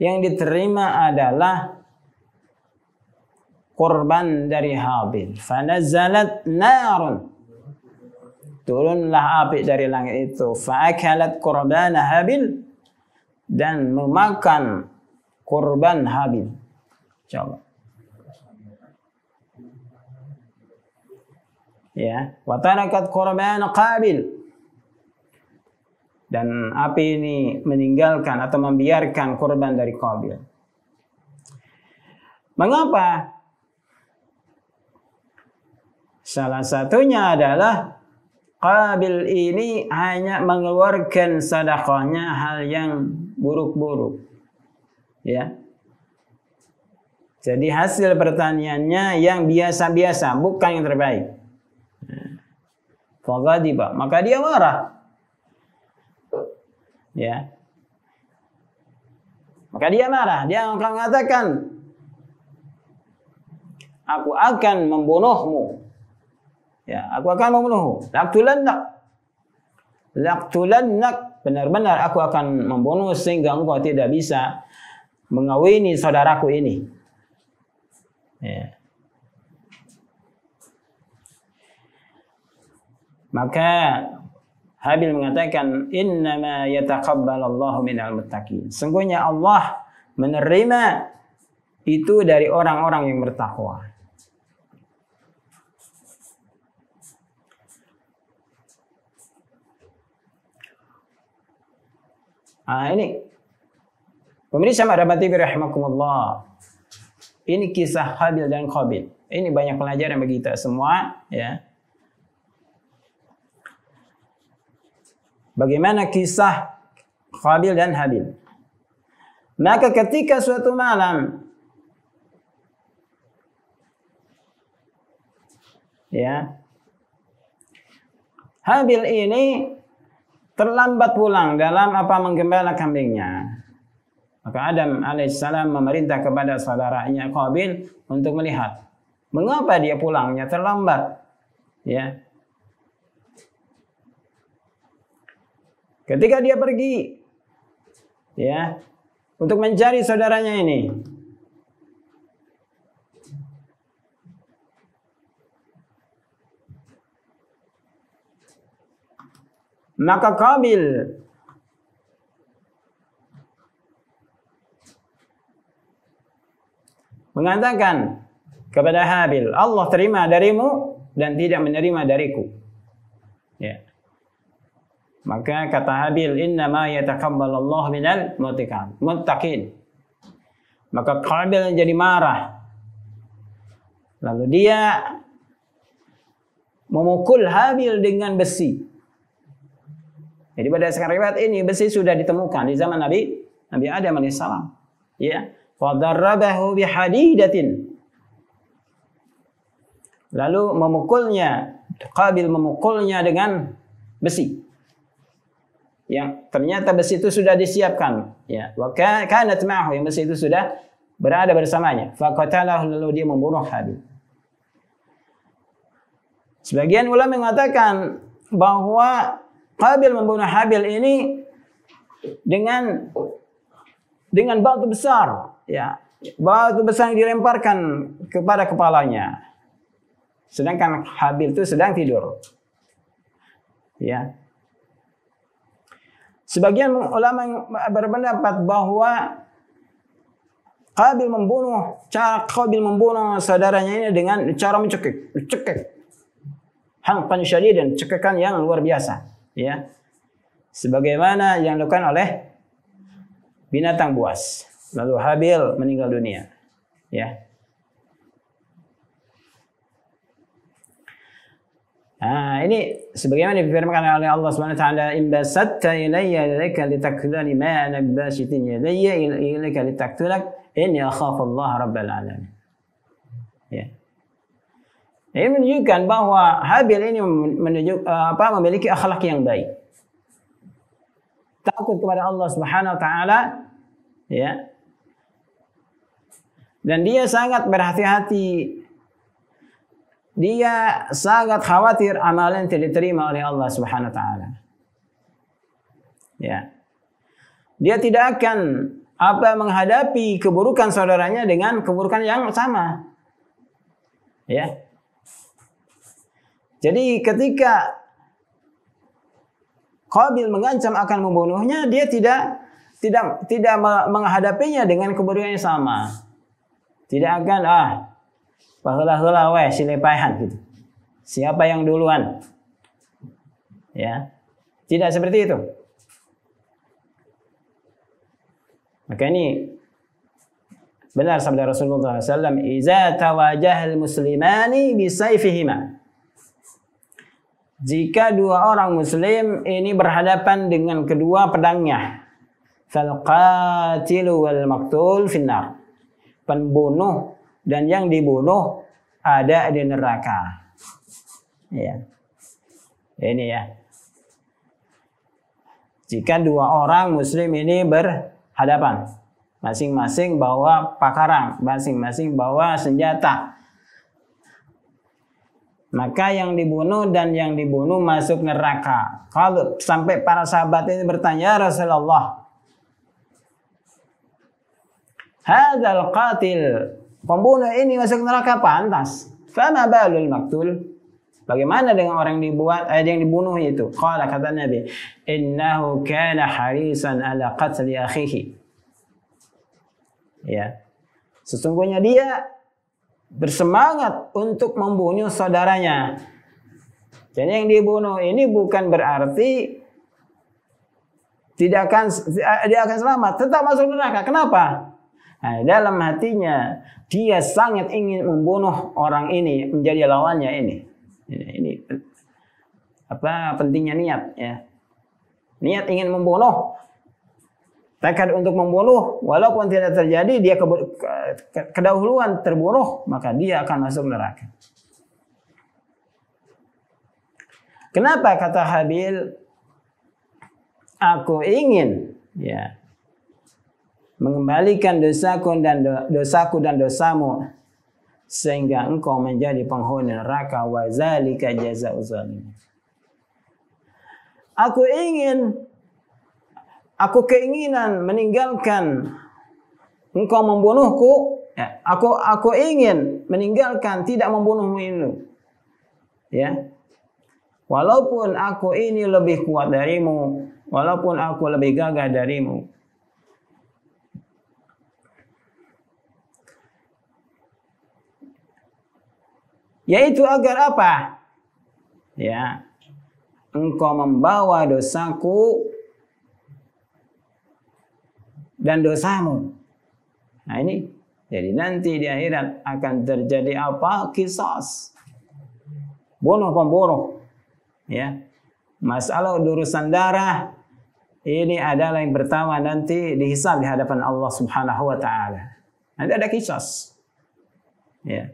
Speaker 1: yang diterima adalah kurban dari Habil. Fanazalat narun. Turunlah api dari langit itu. Fa'akalat qurbana Habil. Dan memakan kurban Habil. Coba. Ya. Watarakat qurbana Qabil. Dan api ini meninggalkan atau membiarkan kurban dari Qabil. Mengapa? Salah satunya adalah Qabil ini hanya mengeluarkan sedekahnya hal yang buruk-buruk. Ya. Jadi hasil pertaniannya yang biasa-biasa, bukan yang terbaik. Faghadiba, maka dia marah. Ya. Maka dia marah, dia akan mengatakan, aku akan membunuhmu. Ya, aku akan membunuhmu. Laqtulannak. Benar-benar aku akan membunuh sehingga engkau tidak bisa mengawini saudaraku ini. Ya. Maka Habil mengatakan, innama yataqabbalallahu minal muttaqin. Sungguhnya Allah menerima itu dari orang-orang yang bertakwa. Ini pemirsa rahmati rahimakumullah. Ini kisah Habil dan Qabil. Ini banyak pelajaran bagi kita semua, ya. Bagaimana kisah Qabil dan Habil? Maka ketika suatu malam Ya. Habil ini terlambat pulang dalam menggembala kambingnya. Maka Adam alaihissalam memerintah kepada saudaranya Qabil untuk melihat mengapa dia pulangnya terlambat. Ya. Ketika dia pergi, ya, untuk mencari saudaranya ini, maka Qabil mengatakan kepada Habil, Allah terima darimu dan tidak menerima dariku. Ya. Maka kata Habil, innama yataqabbalallahu minal muttaqin. Maka Qabil jadi marah. Lalu dia memukul Habil dengan besi. Jadi berdasarkan riwayat ini, besi sudah ditemukan di zaman Nabi Adam alaihissalam. Ya. Fadarrabahu bihadidatin. Lalu Qabil memukulnya dengan besi. Yang ternyata besi itu sudah disiapkan. Ya. Wa kanat ma'ahu, yang besi itu sudah berada bersamanya. Faqatalahu, lalu dia membunuh Habil. Sebagian ulama mengatakan bahwa Qabil membunuh Habil ini dengan batu besar, ya. Batu besar yang dilemparkan kepada kepalanya. Sedangkan Habil itu sedang tidur. Ya. Sebagian ulama berpendapat bahwa Qabil membunuh saudaranya ini dengan cara mencekik. Hanqan syadidan, cekekan yang luar biasa, ya. Sebagaimana yang dilakukan oleh binatang buas. Lalu Habil meninggal dunia, ya. Ini sebagaimana difirmankan oleh Allah Subhanahu wa taala, "In basatta ilayya yadaka litaktulani ma ana bibasitin yadayya ilayka litaktulak inni akhafu Allah rabbal alamin." Ya. Ini menunjukkan bahwa Habil ini memiliki akhlak yang baik. Takut kepada Allah Subhanahu wa taala, ya. Dan dia sangat berhati-hati. Dia sangat khawatir amalan tidak diterima oleh Allah Subhanahu wa taala. Ya. Dia tidak akan menghadapi keburukan saudaranya dengan keburukan yang sama. Ya. Jadi ketika Qabil mengancam akan membunuhnya, dia tidak menghadapinya dengan keburukan yang sama. Tidak akan paheula-heula we silepaihan gitu. Siapa yang duluan? Ya. Tidak seperti itu. Maka ini benar sabda Rasulullah SAW, "Iza tawajahal muslimani bisayfihima." Jika dua orang muslim ini berhadapan dengan kedua pedangnya, fal qatilu wal maqtul finnar. Pembunuh dan yang dibunuh ada di neraka. Ya. Ini ya. Jika dua orang muslim ini berhadapan, masing-masing bawa pakarang, masing-masing bawa senjata, maka yang dibunuh dan yang dibunuh masuk neraka. Kalau sampai para sahabat ini bertanya, "Ya Rasulullah, hadzal qatil, pembunuh ini masuk neraka pantas. Fama balul maqtul?" Bagaimana dengan orang yang dibunuh itu? Qala, kata Nabi, "Innahu kana harisan ala qatli akhihi." Ya. Sesungguhnya dia bersemangat untuk membunuh saudaranya. Jadi yang dibunuh ini bukan berarti dia akan selamat, tetap masuk neraka. Kenapa? Nah, dalam hatinya dia sangat ingin membunuh orang ini, menjadi lawannya ini. Ini pentingnya niat, ya. Niat ingin membunuh. Tekad untuk membunuh, walaupun tidak terjadi, dia kedahuluan terbunuh, maka dia akan masuk neraka. Kenapa kata Habil, aku ingin ya mengembalikan dosaku dan dosamu sehingga engkau menjadi penghuni neraka, wa zalika jazaa'uz zalimin. Aku keinginan meninggalkan engkau membunuhku, ya, aku ingin meninggalkan tidak membunuhmu ini. Ya. Walaupun aku ini lebih kuat darimu, walaupun aku lebih gagah darimu. Yaitu agar apa? Ya, engkau membawa dosaku dan dosamu. Nah ini, jadi nanti di akhirat akan terjadi apa? Qisas. Bunuh pembunuh. Ya, masalah urusan darah ini adalah yang pertama nanti dihisab di hadapan Allah Subhanahu wa taala. Nanti ada qisas. Ya.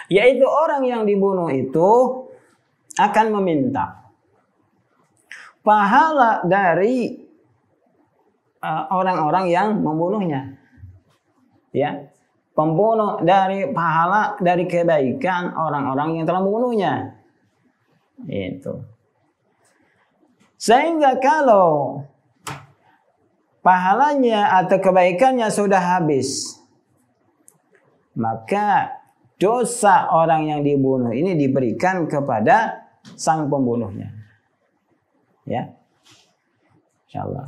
Speaker 1: Yaitu orang yang dibunuh itu akan meminta pahala dari orang-orang yang membunuhnya. Ya, pembunuh dari pahala dari kebaikan orang-orang yang telah membunuhnya. Itu. Sehingga kalau pahalanya atau kebaikannya sudah habis, maka dosa orang yang dibunuh ini diberikan kepada sang pembunuhnya. Ya. Insyaallah.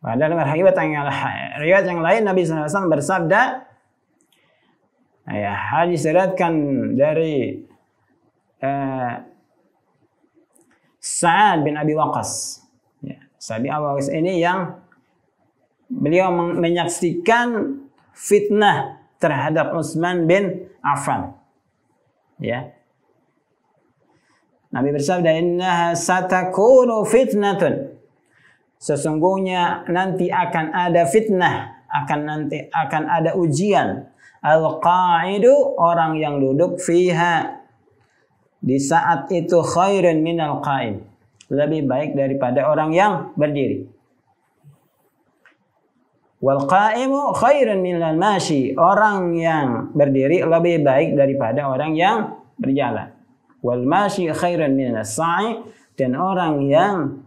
Speaker 1: Pada riwayat yang lain Nabi SAW bersabda, ya, hadis diriwayatkan dari Sa'ad bin Abi Waqqas. Ya, Sa'ad bin Abi Waqqas ini yang beliau menyaksikan fitnah terhadap Utsman bin Affan. Ya. Nabi bersabda, "Innaha satakunu fitnatun." Sesungguhnya nanti akan ada fitnah, akan ada ujian. Al-qa'idu, orang yang duduk, fiha, di saat itu, khairun minal qa'im, lebih baik daripada orang yang berdiri. Wal qa'imu khairun minal mashi, orang yang berdiri lebih baik daripada orang yang berjalan. Wal mashi khairun minas sa'i, dan orang yang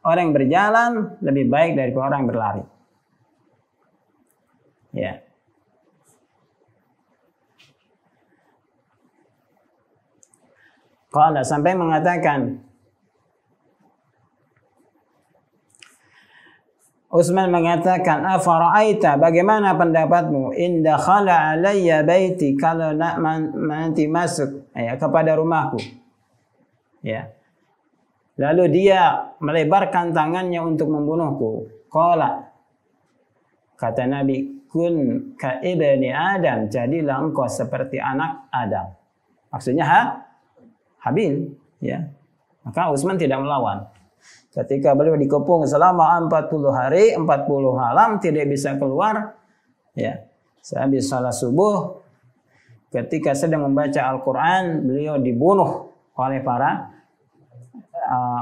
Speaker 1: orang yang berjalan lebih baik daripada orang yang berlari. Ya. Qala, sampai mengatakan, Utsman mengatakan, afara'aita, bagaimana pendapatmu, in dakhala alayya baiti, kalau nanti masuk kepada rumahku, ya, lalu dia melebarkan tangannya untuk membunuhku. Qala, kata Nabi, kun ka ibni Adam, jadilah engkau seperti anak Adam. Maksudnya Habil, ya. Maka Utsman tidak melawan. Ketika beliau dikepung selama 40 hari, 40 malam, tidak bisa keluar, ya. Sehabis salat subuh, ketika sedang membaca Al-Quran, beliau dibunuh oleh para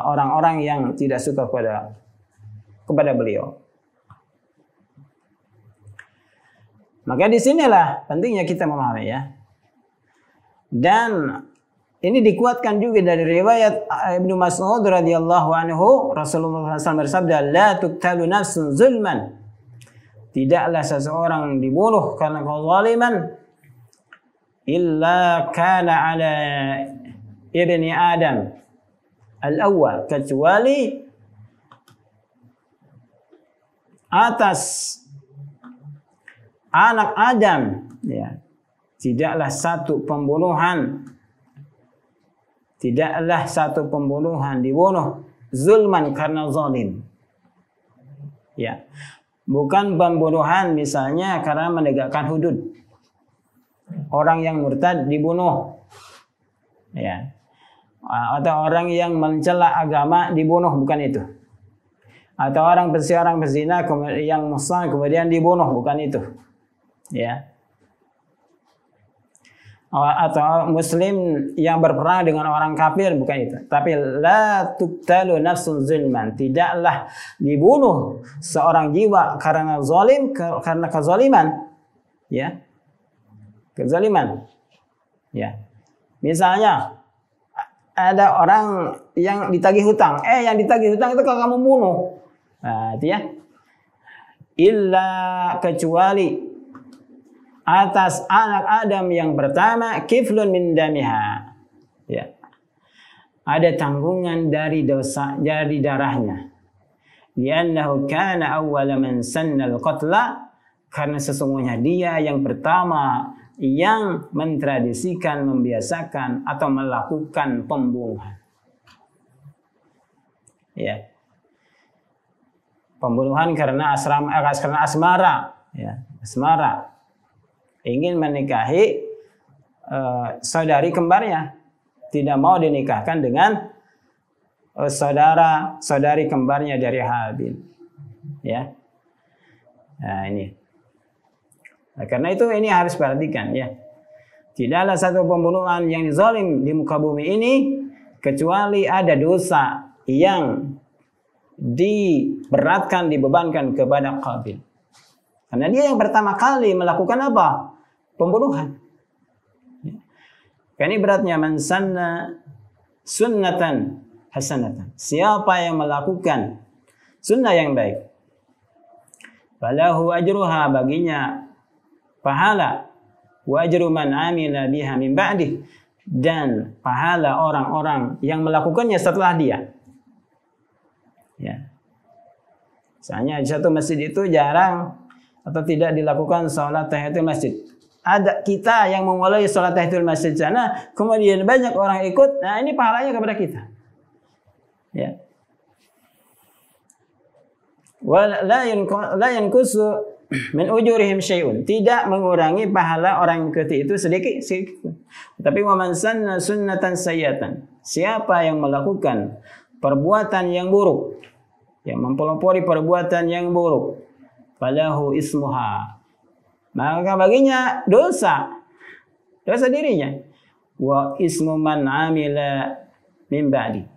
Speaker 1: orang-orang yang tidak suka kepada beliau. Maka disinilah pentingnya kita memahami, ya. Dan ini dikuatkan juga dari riwayat Ibnu Mas'ud radhiyallahu anhu, Rasulullah SAW bersabda, la tuqtalu nafsun zulman, tidaklah seseorang dibunuh karena kezaliman, illa kana ala ibni Adam al-awwal, kecuali atas anak Adam, ya, tidaklah satu pembunuhan dibunuh zulman karena zalim. Ya. Bukan pembunuhan misalnya karena menegakkan hudud. Orang yang murtad dibunuh. Ya. Atau orang yang mencela agama dibunuh, bukan itu. Atau orang berzina yang muslim kemudian dibunuh, bukan itu. Ya. Atau muslim yang berperang dengan orang kafir, bukan itu. Tapi la tuqtalu nafsun zulman, tidaklah dibunuh seorang jiwa karena zalim, karena kezaliman. Ya. Kezaliman. Ya. Misalnya ada orang yang ditagih hutang, yang ditagih hutang itu kalau kamu bunuh. Nah, itu ya. Illa kecuali atas anak Adam yang pertama kiflun min damiha. Ya. Ada tanggungan dari dosa, dari darahnya. Li'annahu kana awwala man sanna al-qatla, karena sesungguhnya dia yang pertama yang mentradisikan, membiasakan atau melakukan pembunuhan. Ya. Pembunuhan karena asmara, ya, asmara. Ingin menikahi saudari kembarnya, tidak mau dinikahkan dengan saudari kembarnya dari Habil, ya. Nah ini, karena itu ini harus perhatikan, ya. Tidaklah satu pembunuhan yang zalim di muka bumi ini kecuali ada dosa yang diberatkan, dibebankan kepada Qabil. Karena dia yang pertama kali melakukan apa? Pembunuhan. Ini beratnya, man sanna sunnatan hasanatan. Siapa yang melakukan sunnah yang baik, falahu ajruha, baginya pahala, wa ajru man amila biha min ba'di, dan pahala orang-orang yang melakukannya setelah dia. Ya. Misalnya di satu masjid itu jarang atau tidak dilakukan sholat tahiyatul masjid. Ada kita yang memulai sholat tahiyatul masjid sana, kemudian banyak orang ikut, nah ini pahalanya kepada kita. Ya. La yankusu min ujurihim syai'un, tidak mengurangi pahala orang yang mengikuti itu sedikit. Tapi wa man sanna sunnatan sayyatan, siapa yang melakukan perbuatan yang buruk, yang mempelopori perbuatan yang buruk, falahu ismuha, maka baginya dosa dirinya, wa ismu man amila min ba'di,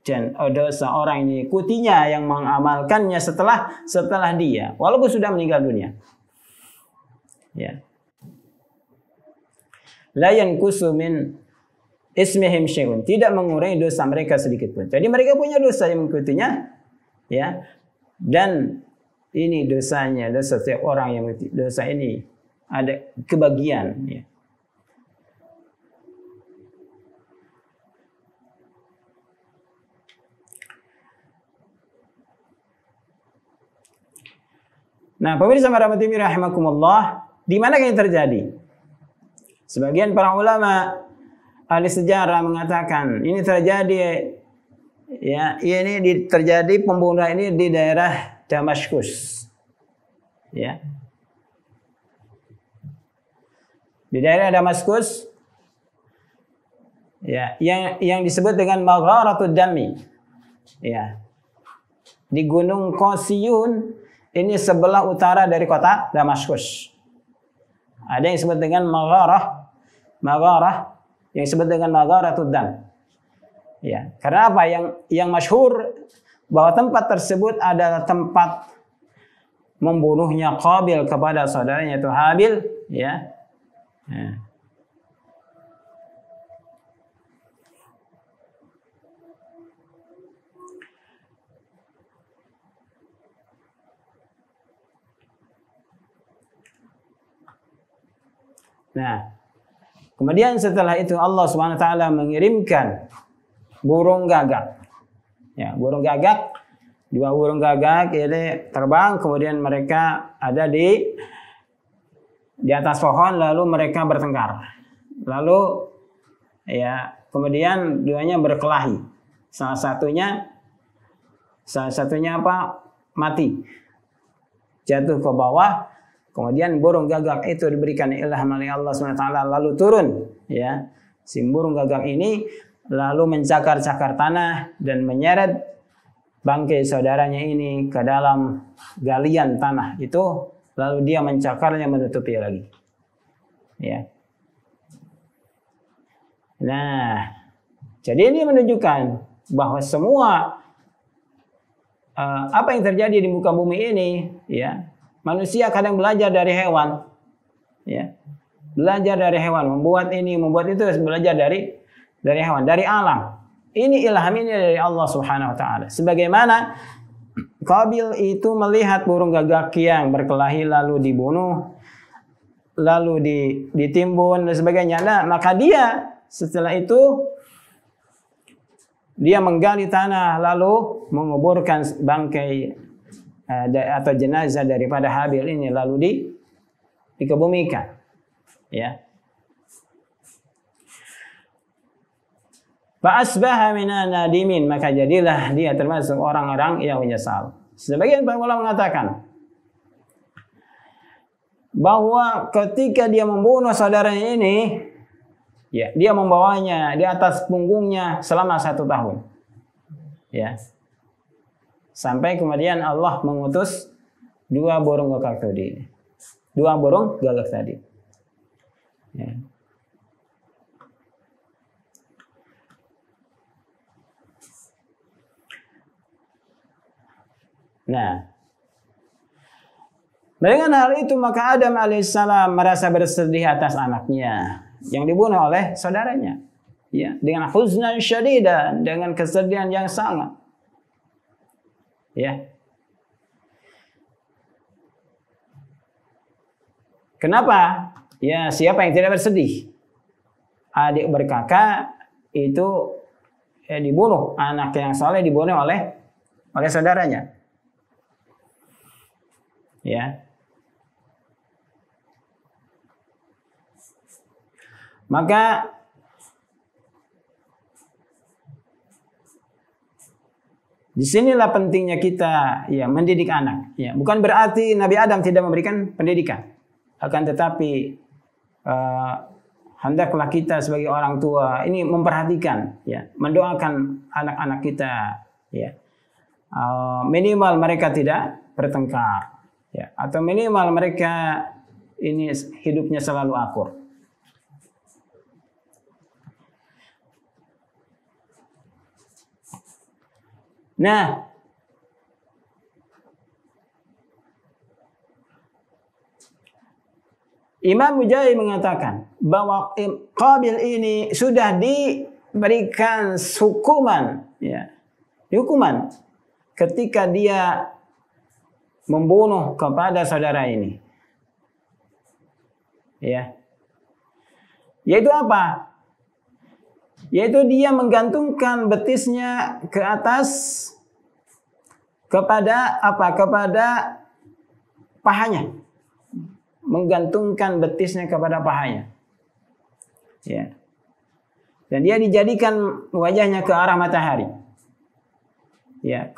Speaker 1: dan dosa orang yang mengikutinya, yang mengamalkannya setelah dia, walaupun sudah meninggal dunia. Ya. La yankusu min ismihim syai'un, tidak mengurangi dosa mereka sedikit pun. Jadi mereka punya dosa yang mengikutinya, ya, dan ini dosanya, dosa setiap orang yang mengikuti dosa ini ada kebagian, ya. Nah, pemirsa rahmatullahi rahimakumullah, di mana ini terjadi? Sebagian para ulama ahli sejarah mengatakan ini terjadi, ya, ini terjadi pembunuhan ini di daerah Damaskus, ya, di daerah Damaskus, ya, yang disebut dengan Magharatud Dami, ya, di Gunung Qasiyun, ini sebelah utara dari kota Damaskus. Ada yang disebut dengan Magharah, yang disebut dengan Magharatud Dam. Ya, karena apa? Yang masyhur bahwa tempat tersebut adalah tempat membunuhnya Qabil kepada saudaranya itu Habil, ya. Ya. Nah, kemudian setelah itu Allah Subhanahu wa taala mengirimkan burung gagak. Ya, burung gagak, dua burung gagak ini terbang, kemudian mereka ada di di atas pohon, lalu mereka bertengkar. Lalu ya kemudian duanya berkelahi. Salah satunya apa? Mati. Jatuh ke bawah. Kemudian burung gagak itu diberikan ilham oleh Allah SWT, lalu turun, ya. Si burung gagak ini lalu mencakar-cakar tanah dan menyeret bangkai saudaranya ini ke dalam galian tanah itu, lalu dia mencakarnya, menutupi lagi, ya. Nah, jadi ini menunjukkan bahwa semua apa yang terjadi di muka bumi ini, ya, manusia kadang belajar dari hewan, ya, belajar dari hewan, membuat ini, membuat itu, belajar dari hewan, dari alam. Ini ilham ini dari Allah Subhanahu Wa Taala. Sebagaimana Qabil itu melihat burung gagak yang berkelahi lalu dibunuh, lalu ditimbun dan sebagainya. Nah, maka dia setelah itu dia menggali tanah lalu menguburkan bangkai atau jenazah daripada Habil ini, lalu dikebumikan, ya. Fa asbaha minan nadimin, maka jadilah dia termasuk orang-orang yang menyesal. Sebagian para ulama mengatakan bahwa ketika dia membunuh saudaranya ini, ya, dia membawanya di atas punggungnya selama 1 tahun, ya, sampai kemudian Allah mengutus 2 burung gagak tadi, 2 burung gagak tadi, ya. Nah, dengan hal itu maka Adam alaihissalam merasa bersedih atas anaknya yang dibunuh oleh saudaranya, ya, dengan huznan syadidan, dengan kesedihan yang sangat, ya. Kenapa? Ya, siapa yang tidak bersedih? Adik berkakak itu dibunuh, anak yang saleh dibunuh oleh saudaranya, ya. Maka disinilah pentingnya kita, ya, mendidik anak, ya. Bukan berarti Nabi Adam tidak memberikan pendidikan, akan tetapi hendaklah kita sebagai orang tua ini memperhatikan, ya, mendoakan anak-anak kita, ya, minimal mereka tidak bertengkar, ya, atau minimal mereka ini hidupnya selalu akur. Nah, Imam Mujahid mengatakan bahwa Qabil ini sudah diberikan hukuman, ya, hukuman ketika dia membunuh kepada saudara ini, ya. Yaitu apa? Yaitu dia menggantungkan betisnya ke atas kepada apa? Kepada pahanya. Menggantungkan betisnya kepada pahanya, ya. Dan dia dijadikan wajahnya ke arah matahari, ya,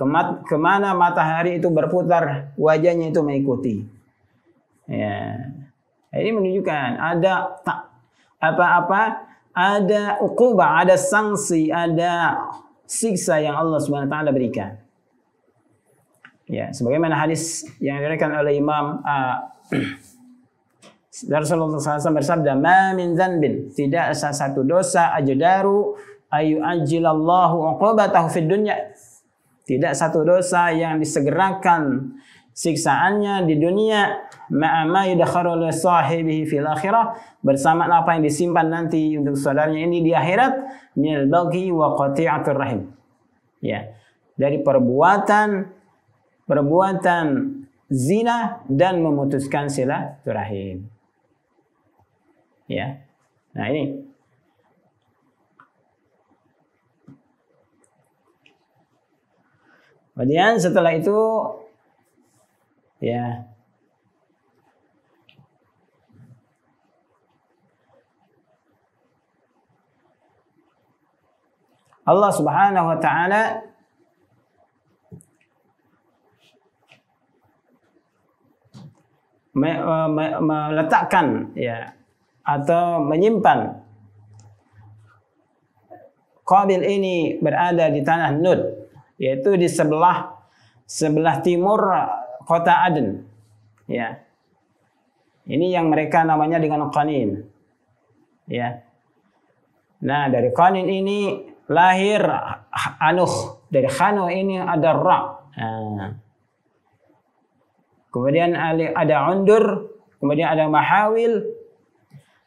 Speaker 1: kemana matahari itu berputar, wajahnya itu mengikuti, ya. Ini menunjukkan ada ada uqubah, ada sanksi, ada siksa yang Allah Subhanahu wa taala berikan. Ya, sebagaimana hadis yang diriwayatkan oleh Imam Rasulullah SAW bersabda, "Ma min dzanbin", tidak satu dosa ajdaru ayu ajilallahu uqubatahu fid dunya. Tidak satu dosa yang disegerakan siksaannya di dunia, ma'ama yudakharu li sahibihi fil akhirah, bersama apa yang disimpan nanti untuk saudaranya ini di akhirat, minal baghi wa qati'atur rahim. Ya, dari perbuatan zina dan memutuskan silaturahim. Ya. Nah, ini. Kemudian setelah itu, ya, Allah Subhanahu wa taala meletakkan ya atau menyimpan Qabil ini berada di tanah Nud, yaitu di sebelah timur kota Aden. Ya. Ini yang mereka namanya dengan Qanin. Ya. Nah, dari Qanin ini lahir Anuh. Dari Khanuh ini ada Ra. Nah. Kemudian ada Undur, kemudian ada Mahawil.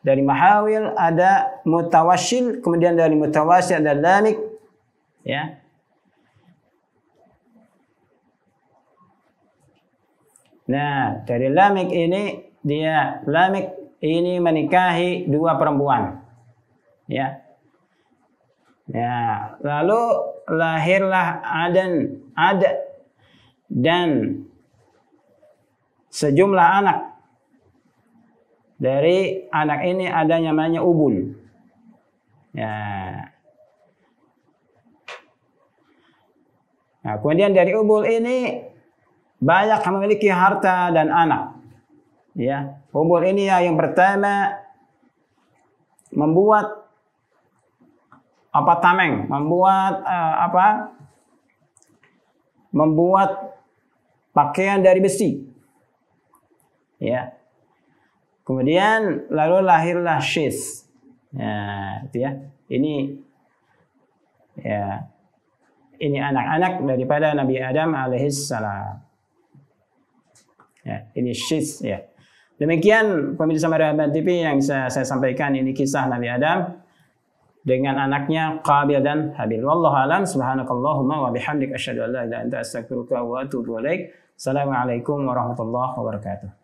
Speaker 1: Dari Mahawil ada Mutawassil, kemudian dari Mutawassil ada Lamik, ya. Nah, dari Lamik ini menikahi 2 perempuan, ya. Ya, lalu lahirlah Ad dan sejumlah anak. Dari anak ini ada namanya Ubul. Ya. Nah, kemudian dari Ubul ini banyak memiliki harta dan anak. Ya, Ubul ini ya yang pertama membuat tameng, membuat pakaian dari besi. Ya. Kemudian lalu lahirlah Syis. Ya, itu ya. Ini anak-anak daripada Nabi Adam alaihissalam. Ya, ini Syis ya. Demikian pemirsa Marhaban TV yang bisa saya sampaikan, ini kisah Nabi Adam dengan anaknya Qabil dan Habil. Wallahu a'lam. Subhanakallahumma wa bihamdik asyhadu an la ilaha illa anta astaghfiruka wa atubu ilaik. Assalamualaikum warahmatullahi wabarakatuh.